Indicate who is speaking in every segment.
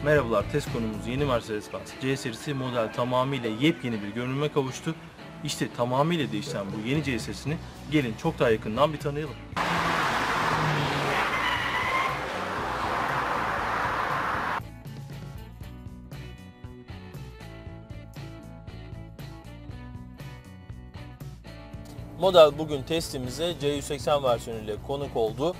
Speaker 1: Merhabalar, test konumuz yeni Mercedes-Benz C serisi model tamamıyla yepyeni bir görünüme kavuştu. İşte tamamıyla değişen bu yeni C serisini gelin çok daha yakından bir tanıyalım. Model bugün testimize C180 versiyonu ile konuk oldu.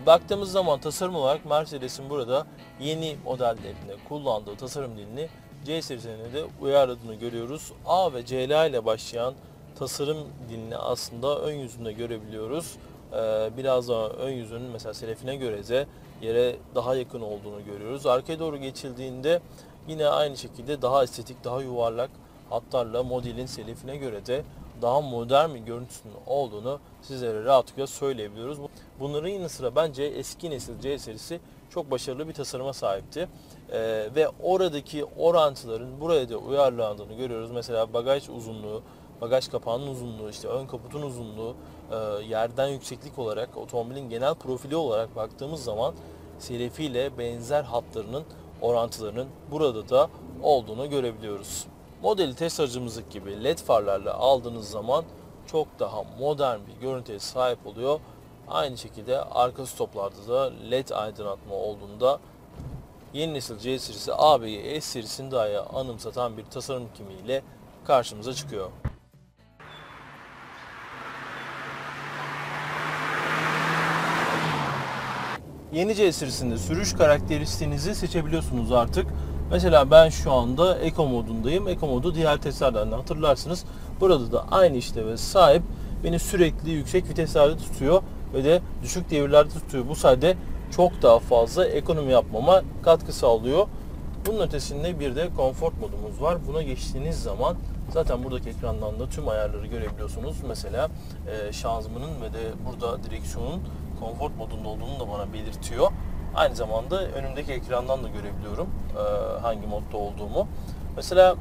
Speaker 1: Baktığımız zaman tasarım olarak Mercedes'in burada yeni modellerinde kullandığı tasarım dilini C serisine de uyarladığını görüyoruz. A ve CLA ile başlayan tasarım dilini aslında ön yüzünde görebiliyoruz. Biraz daha ön yüzünün mesela selefine göre de yere daha yakın olduğunu görüyoruz. Arkaya doğru geçildiğinde yine aynı şekilde daha estetik, daha yuvarlak hatlarla modelin selefine göre de daha modern bir görüntüsünün olduğunu sizlere rahatlıkla söyleyebiliyoruz. Bunların yanı sıra bence eski nesil C serisi çok başarılı bir tasarıma sahipti. Ve oradaki orantıların buraya da uyarlandığını görüyoruz. Mesela bagaj uzunluğu, bagaj kapağının uzunluğu, işte ön kaputun uzunluğu, yerden yükseklik olarak, otomobilin genel profili olarak baktığımız zaman selefiyle benzer hatlarının orantılarının burada da olduğunu görebiliyoruz. Modeli test aracımızdaki gibi led farlarla aldığınız zaman çok daha modern bir görüntüye sahip oluyor. Aynı şekilde arka stoplarda da led aydınlatma olduğunda yeni nesil C serisi A ve S serisini dahi anımsatan bir tasarım kimliğiyle karşımıza çıkıyor. Yeni C serisinde sürüş karakteristiğinizi seçebiliyorsunuz artık. Mesela ben şu anda Eco modundayım. Eco modu diğer testlerden de hatırlarsınız. Burada da aynı işleve sahip. Beni sürekli yüksek viteslerde tutuyor ve de düşük devirlerde tutuyor. Bu sayede çok daha fazla ekonomi yapmama katkı sağlıyor. Bunun ötesinde bir de Comfort modumuz var. Buna geçtiğiniz zaman zaten buradaki ekrandan da tüm ayarları görebiliyorsunuz. Mesela şanzımanın ve de burada direksiyonun Comfort modunda olduğunu da bana belirtiyor. Aynı zamanda önümdeki ekrandan da görebiliyorum hangi modda olduğumu. Mesela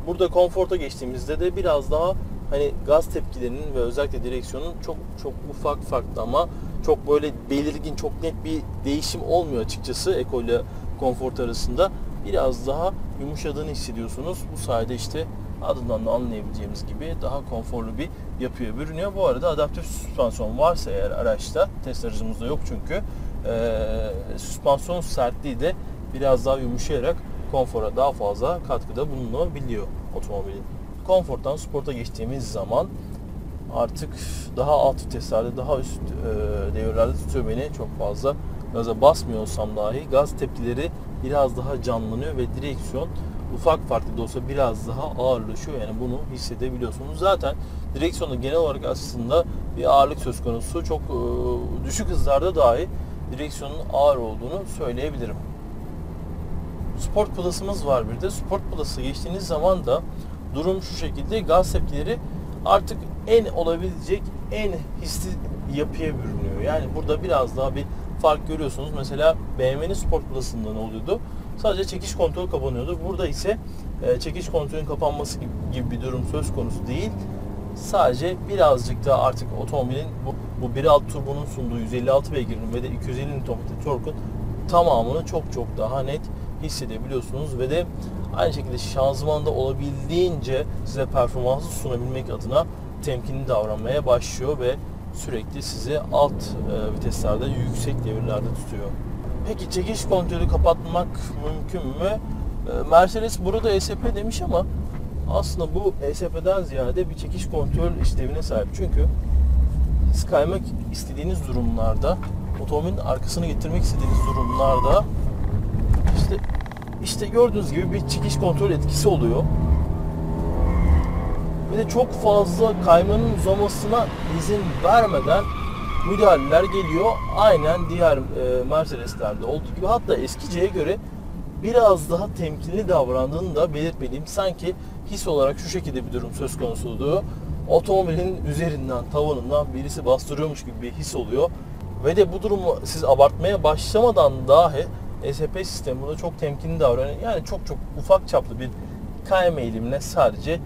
Speaker 1: burada konforta geçtiğimizde de biraz daha hani gaz tepkilerinin ve özellikle direksiyonun çok ufak farklı ama çok böyle belirgin, çok net bir değişim olmuyor açıkçası Eco ile Comfort arasında. Biraz daha yumuşadığını hissediyorsunuz. Bu sayede işte adından da anlayabileceğimiz gibi daha konforlu bir yapıya bürünüyor. Bu arada adaptif süspansiyon varsa eğer araçta, test aracımızda yok çünkü, süspansiyon sertliği de biraz daha yumuşayarak konfora daha fazla katkıda bulunabiliyor otomobilin. Konfortan sporta geçtiğimiz zaman artık daha alt viteslerde, daha üst devirlerde tutuyor beni. Çok fazla gaza basmıyorsam dahi gaz tepkileri biraz daha canlanıyor ve direksiyon ufak farklı da olsa biraz daha ağırlaşıyor. Yani bunu hissedebiliyorsunuz. Zaten direksiyonda genel olarak aslında bir ağırlık söz konusu. Çok düşük hızlarda dahi direksiyonun ağır olduğunu söyleyebilirim. Sport Plus'ımız var bir de. Sport Plus'a geçtiğiniz zaman da durum şu şekilde: gaz tepkileri artık en olabilecek en hisli yapıya bürünüyor. Yani burada biraz daha bir fark görüyorsunuz. Mesela BMW'nin Sport Plus'ında ne oluyordu? Sadece çekiş kontrolü kapanıyordu. Burada ise çekiş kontrolünün kapanması gibi bir durum söz konusu değil. Sadece birazcık da artık otomobilin bu 1.6 turbonun sunduğu 156 beygirinin ve de 250 Nm torkun tamamını çok daha net hissedebiliyorsunuz ve de aynı şekilde şanzımanda olabildiğince size performansı sunabilmek adına temkinli davranmaya başlıyor ve sürekli sizi alt viteslerde, yüksek devirlerde tutuyor. Peki çekiş kontrolü kapatmak mümkün mü? Mercedes burada ESP demiş ama aslında bu ESP'den ziyade bir çekiş kontrol işlevine sahip. Çünkü siz kaymak istediğiniz durumlarda, otomobilin arkasını getirmek istediğiniz durumlarda işte gördüğünüz gibi bir çekiş kontrol etkisi oluyor. Ve de çok fazla kaymanın uzamasına izin vermeden müdahaleler geliyor. Aynen diğer Mercedes'lerde olduğu gibi, hatta eski C'ye göre biraz daha temkinli davrandığını da belirtmeliyim. Sanki his olarak şu şekilde bir durum söz konusuydu. Otomobilin üzerinden, tavanından birisi bastırıyormuş gibi bir his oluyor. Ve de bu durumu siz abartmaya başlamadan dahi ESP sistemi burada çok temkinli davranıyor. Yani çok ufak çaplı bir kayma eğilimine sadece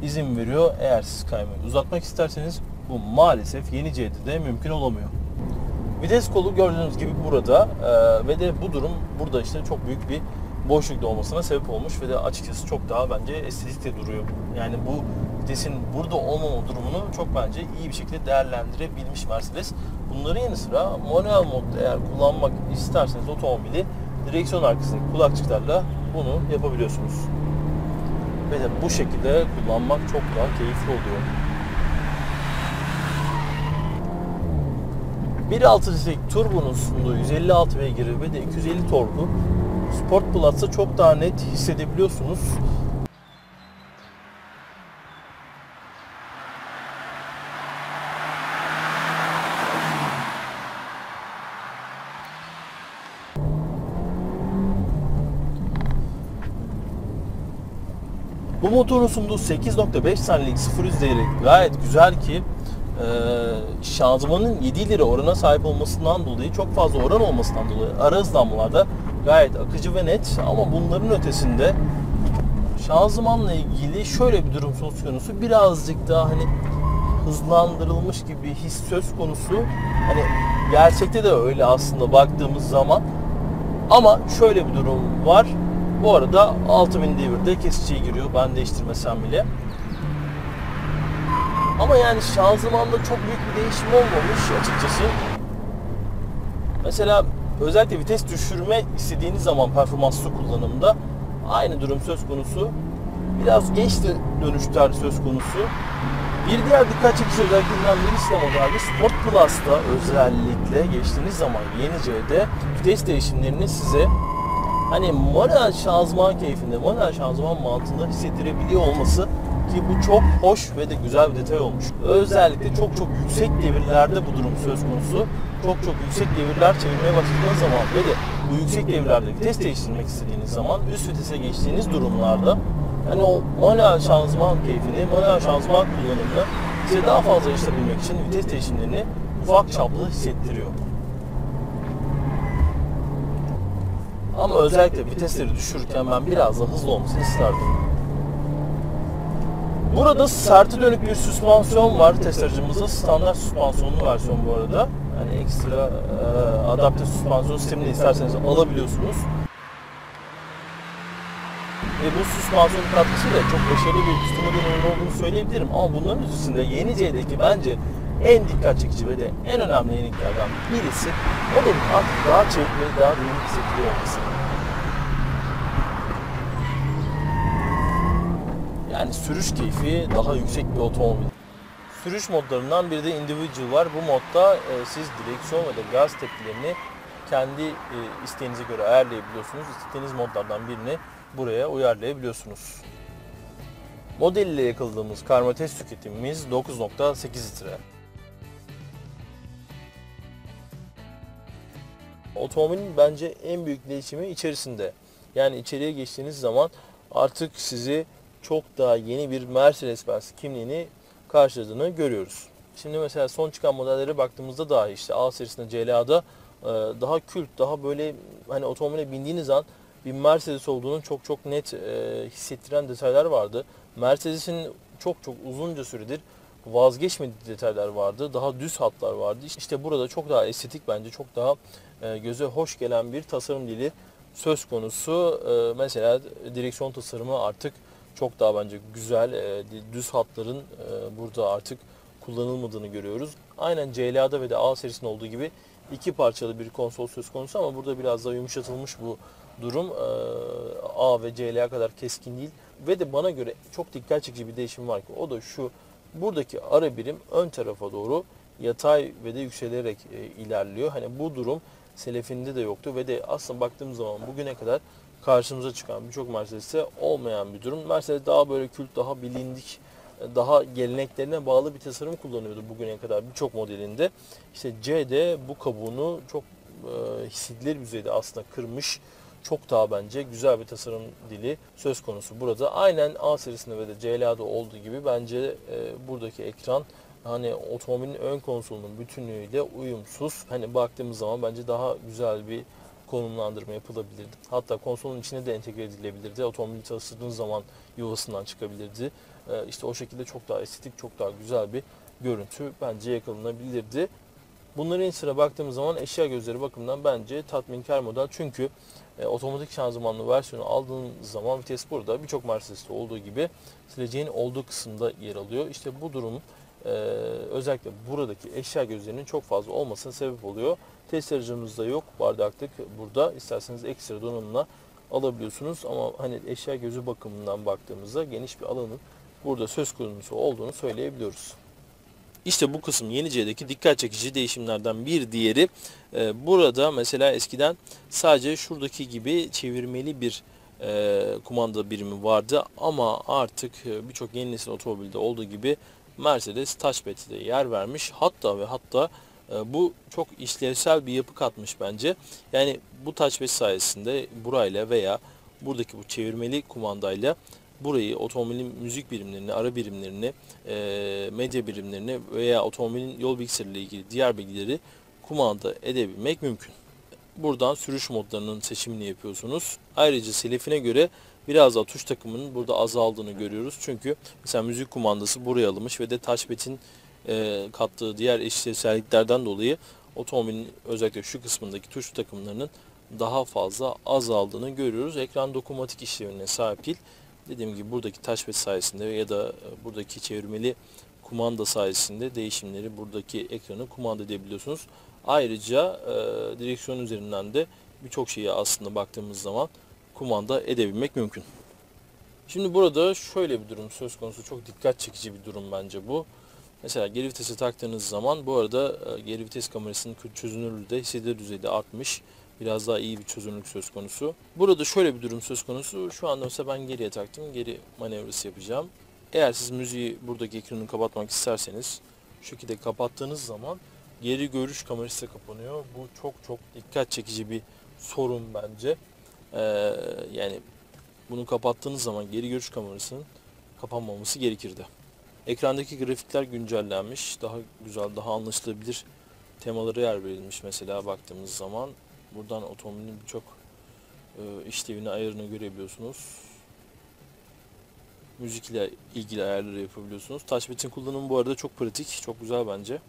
Speaker 1: izin veriyor. Eğer siz kaymayı uzatmak isterseniz bu maalesef yeni C'de de mümkün olamıyor. Vites kolu gördüğünüz gibi burada ve de bu durum burada işte çok büyük bir boşlukta olmasına sebep olmuş ve de açıkçası çok daha bence estetik de duruyor. Yani bu vitesin burada olmama durumunu çok bence iyi bir şekilde değerlendirebilmiş Mercedes. Bunların yanı sıra manuel modda eğer kullanmak isterseniz otomobili direksiyon arkasındaki kulakçıklarla bunu yapabiliyorsunuz. Ve de bu şekilde kullanmak çok daha keyifli oluyor. 1.6 litrelik turbonun sunduğu 156 beygiri ve de 250 torku Sport Plus'ta çok daha net hissedebiliyorsunuz. Bu motorun sunduğu 8.5 saniyelik 0-100 değeri gayet güzel ki şanzımanın 7 ileri orana sahip olmasından dolayı, çok fazla oran olmasından dolayı ara hızlanmalarda gayet akıcı ve net, ama bunların ötesinde şanzımanla ilgili şöyle bir durum söz konusu. Birazcık daha hani hızlandırılmış gibi bir his söz konusu. Hani gerçekte de öyle aslında baktığımız zaman. Ama şöyle bir durum var. Bu arada 6000 devirde kesiciye giriyor ben değiştirmesem bile. Ama yani şanzımanda çok büyük bir değişim olmamış açıkçası. Mesela özellikle vites düşürme istediğiniz zaman performanslı kullanımda aynı durum söz konusu. Biraz geç dönüşler söz konusu. Bir diğer dikkat çekici özelliklerinden birisi de modelde Sport Plus'ta özellikle geçtiğiniz zaman yeni C'de vites değişimlerini size hani manuel şanzıman keyfinde, manuel şanzıman mantığında hissettirebiliyor olması, ki bu çok hoş ve de güzel bir detay olmuş. Özellikle çok yüksek devirlerde bu durum söz konusu. Çok yüksek devirler çevirmeye başladığınız zaman ve de bu yüksek devirlerde vites değiştirmek istediğiniz zaman üst vitese geçtiğiniz durumlarda hani o manuel şanzıman keyfini, manuel şanzıman kullanımını size daha fazla yaşatabilmek için vites değişimlerini ufak çaplı hissettiriyor. Ama özellikle vitesleri düşürürken ben biraz da hızlı olmasını isterdim. Burada serte dönük bir süspansiyon var test aracımızda. Standart süspansiyonlu versiyon bu arada. Yani ekstra adaptif süspansiyon sistemini isterseniz alabiliyorsunuz. Ve bu süspansiyon katkısıyla çok başarılı bir üstüme ürün olduğunu söyleyebilirim. Ama bunların üstünde yeni C'deki bence en dikkat çekici ve de en önemli yeniliklerden birisi modelin artık daha çevik ve daha dinamik hissettiriyor olması. Yani sürüş keyfi daha yüksek bir otomobil. Sürüş modlarından biri de Individual var. Bu modda siz direksiyon ve de gaz tepkilerini kendi isteğinize göre ayarlayabiliyorsunuz. İstediğiniz modlardan birini buraya uyarlayabiliyorsunuz. Model ile yakaladığımız karma test tüketimimiz 9.8 litre. Otomobilin bence en büyük değişimi içerisinde. Yani içeriye geçtiğiniz zaman artık sizi çok daha yeni bir Mercedes-Benz kimliğini karşıladığını görüyoruz. Şimdi mesela son çıkan modellere baktığımızda daha işte A serisinde, CLA'da daha kült, daha böyle hani otomobile bindiğiniz an bir Mercedes olduğunu çok net hissettiren detaylar vardı. Mercedes'in çok uzunca süredir vazgeçmediği detaylar vardı. Daha düz hatlar vardı. İşte burada çok daha estetik, bence çok daha göze hoş gelen bir tasarım dili söz konusu. Mesela direksiyon tasarımı artık çok daha bence güzel. Düz hatların burada artık kullanılmadığını görüyoruz. Aynen CLA'da ve de A serisinde olduğu gibi iki parçalı bir konsol söz konusu, ama burada biraz daha yumuşatılmış bu durum. A ve CLA kadar keskin değil. Ve de bana göre çok dikkat çekici bir değişim var ki o da şu: buradaki ara birim ön tarafa doğru yatay ve de yükselerek ilerliyor. Hani bu durum Selefinde de yoktu ve de aslında baktığımız zaman bugüne kadar karşımıza çıkan birçok Mercedes'te olmayan bir durum. Mercedes daha böyle kült, daha bilindik, daha geleneklerine bağlı bir tasarım kullanıyordu bugüne kadar birçok modelinde. İşte C'de bu kabuğunu çok hissedilir düzeyde aslında kırmış. Çok daha bence güzel bir tasarım dili söz konusu burada. Aynen A serisinde ve de CLA'da olduğu gibi bence buradaki ekran hani otomobilin ön konsolunun bütünlüğüyle uyumsuz. Hani baktığımız zaman bence daha güzel bir konumlandırma yapılabilirdi. Hatta konsolun içine de entegre edilebilirdi. Otomobili çalıştırdığınız zaman yuvasından çıkabilirdi. İşte o şekilde çok daha estetik, çok daha güzel bir görüntü bence yakalanabilirdi. Bunların yanı sıra baktığımız zaman eşya gözleri bakımından bence tatminkar model. Çünkü otomatik şanzımanlı versiyonu aldığınız zaman vites burada birçok Mercedes'te olduğu gibi sileceğin olduğu kısımda yer alıyor. İşte bu durum özellikle buradaki eşya gözlerinin çok fazla olmasına sebep oluyor. Test aracımızda yok. Bardaklık burada. İsterseniz ekstra donanımla alabiliyorsunuz. Ama hani eşya gözü bakımından baktığımızda geniş bir alanın burada söz konusu olduğunu söyleyebiliyoruz. İşte bu kısım Yenice'deki dikkat çekici değişimlerden bir diğeri. Burada mesela eskiden sadece şuradaki gibi çevirmeli bir kumanda birimi vardı. Ama artık birçok yeni nesil otomobilde olduğu gibi Mercedes Touchpad'e yer vermiş. Hatta bu çok işlevsel bir yapı katmış bence. Yani bu Touchpad sayesinde burayla veya buradaki bu çevirmeli kumandayla burayı otomobilin müzik birimlerini, ara birimlerini, medya birimlerini veya otomobilin yol bilgisayarı ile ilgili diğer bilgileri kumanda edebilmek mümkün. Buradan sürüş modlarının seçimini yapıyorsunuz. Ayrıca selefine göre biraz daha tuş takımının burada azaldığını görüyoruz. Çünkü mesela müzik kumandası buraya alınmış ve de touchpad'in kattığı diğer işlevselliklerden dolayı otomobilin özellikle şu kısmındaki tuş takımlarının daha fazla azaldığını görüyoruz. Ekran dokunmatik işlevine sahip değil. Dediğim gibi buradaki touchpad sayesinde ya da buradaki çevirmeli kumanda sayesinde değişimleri buradaki ekranı kumanda edebiliyorsunuz. Ayrıca direksiyon üzerinden de birçok şeyi aslında baktığımız zaman kumanda edebilmek mümkün. Şimdi burada şöyle bir durum söz konusu. Çok dikkat çekici bir durum bence bu. Mesela geri vitesi taktığınız zaman bu arada geri vites kamerasının çözünürlüğü de hissedilir düzeyde artmış. Biraz daha iyi bir çözünürlük söz konusu. Burada şöyle bir durum söz konusu. Şu anda mesela ben geriye taktım. Geri manevrası yapacağım. Eğer siz müziği buradaki ekranını kapatmak isterseniz şu şekilde kapattığınız zaman geri görüş kamerası da kapanıyor. Bu çok dikkat çekici bir sorun bence. Yani bunu kapattığınız zaman geri görüş kamerasının kapanmaması gerekirdi. Ekrandaki grafikler güncellenmiş. Daha güzel, daha anlaşılabilir temalara yer verilmiş mesela baktığımız zaman. Buradan otomobilin birçok işlevini, ayarını görebiliyorsunuz. Müzik ile ilgili ayarları yapabiliyorsunuz. Touchpad'in kullanımı bu arada çok pratik, çok güzel bence.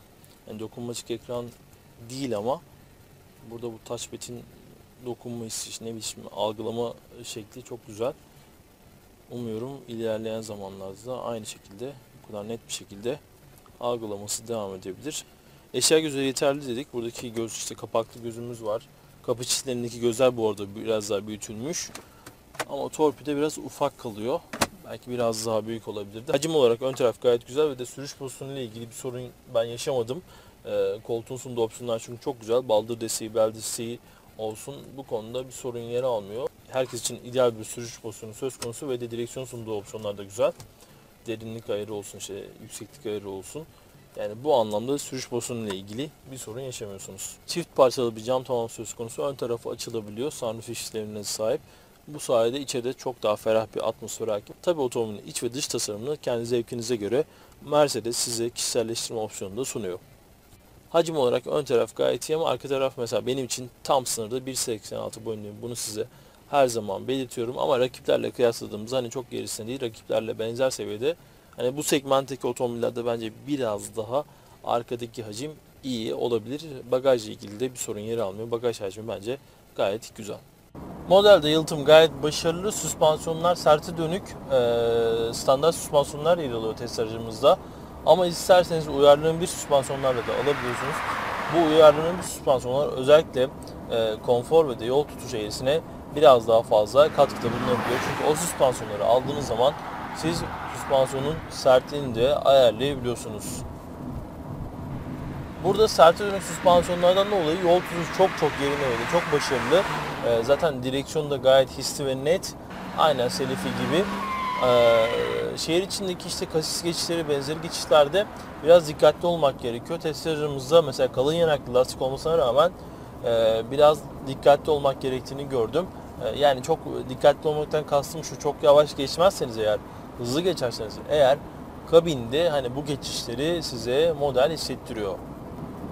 Speaker 1: Yani dokunmatik ekran değil ama burada bu touchpad'in dokunma hissi, ne biçim algılama şekli çok güzel. Umuyorum ilerleyen zamanlarda aynı şekilde, bu kadar net bir şekilde algılaması devam edebilir. Eşya gözleri yeterli dedik. Buradaki göz, işte kapaklı gözümüz var. Kapı çizgilerindeki gözler bu arada biraz daha büyütülmüş. Ama torpide biraz ufak kalıyor. Belki biraz daha büyük olabilirdi. Hacim olarak ön taraf gayet güzel ve de sürüş pozisyonu ile ilgili bir sorun ben yaşamadım. Koltuğun sunduğu opsiyonlar çünkü çok güzel. Baldır desteği, bel desteği olsun. Bu konuda bir sorun yer almıyor. Herkes için ideal bir sürüş pozisyonu söz konusu ve de direksiyon sunduğu opsiyonlar da güzel. Derinlik ayarı olsun, yükseklik ayarı olsun. Yani bu anlamda sürüş pozisyonu ile ilgili bir sorun yaşamıyorsunuz. Çift parçalı bir cam tavan söz konusu. Ön tarafı açılabiliyor. Sunroof işlevine sahip. Bu sayede içeride çok daha ferah bir atmosfer hakim. Tabi otomobilin iç ve dış tasarımını kendi zevkinize göre Mercedes size kişiselleştirme opsiyonu da sunuyor. Hacim olarak ön taraf gayet iyi ama arka taraf mesela benim için tam sınırda 1.86 boyundayım. Bunu size her zaman belirtiyorum ama rakiplerle kıyasladığımızda hani çok gerisinde değil, rakiplerle benzer seviyede. Hani bu segmentteki otomobillerde bence biraz daha arkadaki hacim iyi olabilir. Bagajla ilgili de bir sorun yer almıyor. Bagaj hacmi bence gayet güzel. Modelde yalıtım gayet başarılı. Süspansiyonlar serte dönük. Standart süspansiyonlar yer alıyor test aracımızda. Ama isterseniz uyarlanabilir süspansiyonlarla da alabiliyorsunuz. Bu uyarlanabilir süspansiyonlar özellikle konfor ve de yol tutuş eğrisine biraz daha fazla katkıda bulunabiliyor. Çünkü o süspansiyonları aldığınız zaman siz süspansiyonun sertliğini de ayarlayabiliyorsunuz. Burada serte dönük süspansiyonlardan dolayı yol tutuşu çok yerine ve çok başarılı. Zaten direksiyon da gayet hisli ve net. Aynen Selefi gibi. Şehir içindeki işte kasis geçişleri, benzeri geçişlerde biraz dikkatli olmak gerekiyor. Test aracımızda mesela kalın yanaklı lastik olmasına rağmen biraz dikkatli olmak gerektiğini gördüm. Yani çok dikkatli olmaktan kastım şu: çok yavaş geçmezseniz eğer, hızlı geçerseniz eğer, kabinde hani bu geçişleri size model hissettiriyor.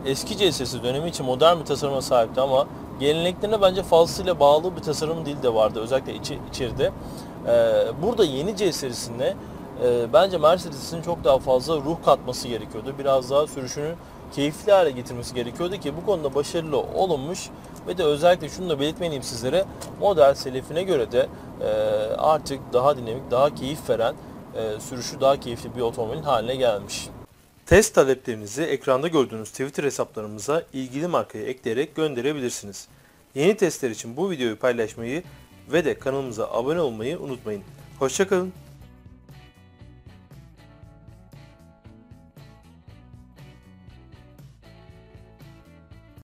Speaker 1: Eski CS'si dönemi için modern bir tasarıma sahipti ama geleneklerine bence fazlasıyla bağlı bir tasarım dili de vardı, özellikle içeride. Burada yeni C serisinde bence Mercedes'in çok daha fazla ruh katması gerekiyordu. Biraz daha sürüşünü keyifli hale getirmesi gerekiyordu ki bu konuda başarılı olunmuş ve de özellikle şunu da belirtmeliyim sizlere, model selefine göre de artık daha dinamik, daha keyif veren, sürüşü daha keyifli bir otomobilin haline gelmiş. Test taleplerinizi ekranda gördüğünüz Twitter hesaplarımıza ilgili markayı ekleyerek gönderebilirsiniz. Yeni testler için bu videoyu paylaşmayı ve de kanalımıza abone olmayı unutmayın. Hoşça kalın.